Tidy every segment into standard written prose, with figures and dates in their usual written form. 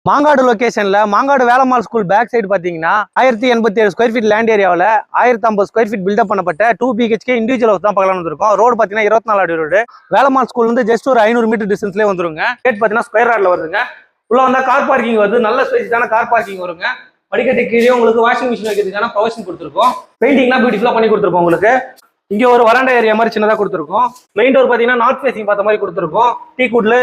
மாங்காடு லொகேஷன்ல Mangadu Velammal school back side பாத்தீங்கன்னா 1087 square feet land ஏரியாவில் 1050 ஸ்கொயர் ஃபீட் பில்டப் பண்ணப்பட்ட 2 BHK இண்டிவிஜுவல் ஹவுஸ் தான் பார்க்கலாம் வந்திருக்கும். ரோடு பாத்தீங்கன்னா 24 அடி ரோடு. வேலம்மாள் ஸ்கூல் வந்து ஜஸ்ட் ஒரு 500 மீட்டர் டிஸ்டன்ஸ்லேயே வந்துருங்க. கேட் பாத்தீங்கன்னா ஸ்கொயர் ராட்ல வருதுங்க. உள்ள வந்தா கார் பார்க்கிங் வருது, நல்ல ஸ்பேஸான கார் பார்க்கிங் வருங்க. படிக்கட்டு கீழே உங்களுக்கு வாஷிங் மிஷின் வைக்கிறதுக்கான ப்ரொவிஷன் கொடுத்துருக்கோம். பெயிண்டிங்லாம் பியூட்டிஃபுல்லா பண்ணி கொடுத்துருக்கோம். உங்களுக்கு இங்க ஒரு வராண்டா ஏரியா மாதிரி சின்னதா கொடுத்துருக்கோம். மெயின் டோர் பாத்தீங்கன்னா நார்த் ஃபேசிங் பார்த்த மாதிரி கொடுத்துருக்கோம். டீ குட்ல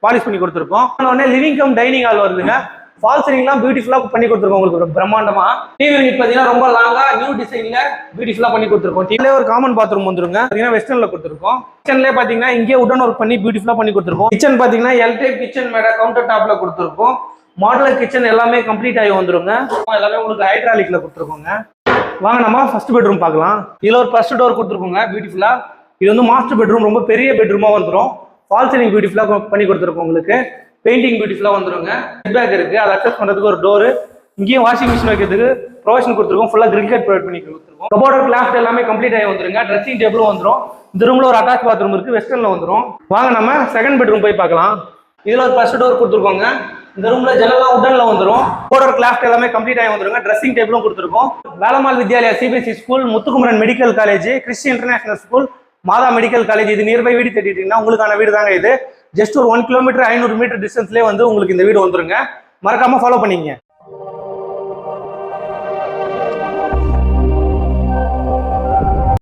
பாலிஷ் பண்ணி கொடுத்துருக்கோம். உடனே லிவிங் கம் டைனிங் ஹால் வருதுங்க. ஃபால் சீலிங்லாம் பியூட்டிஃபுல்லா பண்ணி கொடுத்துருக்கோம். உங்களுக்கு ஒரு பிரம்மாண்டமா டிவி யூனிட் பாத்தீங்கன்னா ரொம்ப லாங்கா நியூ டிசைன்ல பியூட்டிஃபுல்லா பண்ணி கொடுத்துருக்கோம். டிவில ஒரு காமன் பாத்ரூம் வந்துருங்க. பாத்தீங்கன்னா வெஸ்டர்ன்ல கொடுத்துருக்கோம். கிச்சன்ல பாத்தீங்கன்னா இங்கே உடன் ஒர்க் பண்ணி பியூட்டிஃபுல்லா பண்ணி கொடுத்துருக்கோம். கிச்சன் பாத்தீங்கன்னா எல் டைப் கிச்சன் மேட கவுண்டர் டாப்ல கொடுத்துருக்கோம். மாடலர் கிச்சன் எல்லாமே கம்ப்ளீட் ஆகி வந்துருங்க. எல்லாமே உங்களுக்கு ஹைட்ராலிக்ல கொடுத்துருக்கோங்க. வாங்க நம்ம ஃபர்ஸ்ட் பெட்ரூம் பார்க்கலாம். இதுல ஒரு ஃபர்ஸ்ட் டோர் கொடுத்துருக்கோங்க பியூட்டிஃபுல்லா. இது வந்து மாஸ்டர் பெட்ரூம், ரொம்ப பெரிய பெட்ரூமா வந்துடும். ஃபால் சீலிங் பியூட்டிஃபுல்லா பண்ணி கொடுத்துருக்கோம். உங்களுக்கு பெயிண்டிங் பியூட்டிஃபுல்லா வந்துருங்க. ஹெட் பேக் இருக்கு, அதை அக்சஸ் பண்றதுக்கு ஒரு டோர். இங்கேயும் வாஷிங் மிஷின் வைக்கிறதுக்கு ப்ரொவிஷன் கொடுத்துருக்கோம். ஃபுல்லா கிரில் கேட் ப்ரொவைட் பண்ணி கொடுத்துருக்கோம். கபோர்ட் கிளாஸ் எல்லாமே கம்ப்ளீட் ஆகி வந்துருங்க. ட்ரெஸ்ஸிங் டேபிளும் வந்துடும். இந்த ரூம்ல ஒரு அட்டாச் பாத்ரூம் இருக்கு, வெஸ்டர்ன்ல வந்துடும். வாங்க நம்ம செகண்ட் பெட்ரூம் போய் பார்க்கலாம். இதுல ஒரு ஃபர்ஸ்ட் டோர் கொடுத்துருக்கோங்க. இந்த ரூம்ல ஜன்னலாம் உடன்ல வந்துடும். கபோர்ட் கிளாஸ் எல்லாமே கம்ப்ளீட் ஆகி வந்துருங்க. ட்ரெஸ்ஸிங் டேபிளும் கொடுத்துருக்கோம். Velammal Vidyalaya CBSE school, Muthukumaran medical college, Christy international school, Matha medical college, இது நியர்பை வீடு தேடிட்டீங்கன்னா உங்களுக்கான வீடு தாங்க இது. ஜஸ்ட் ஒரு 1 கிலோமீட்டர் 500 மீட்டர் டிஸ்டன்ஸ்லேயே வந்து உங்களுக்கு இந்த வீடு வந்துருங்க. மறக்காம ஃபாலோ பண்ணிக்கங்க.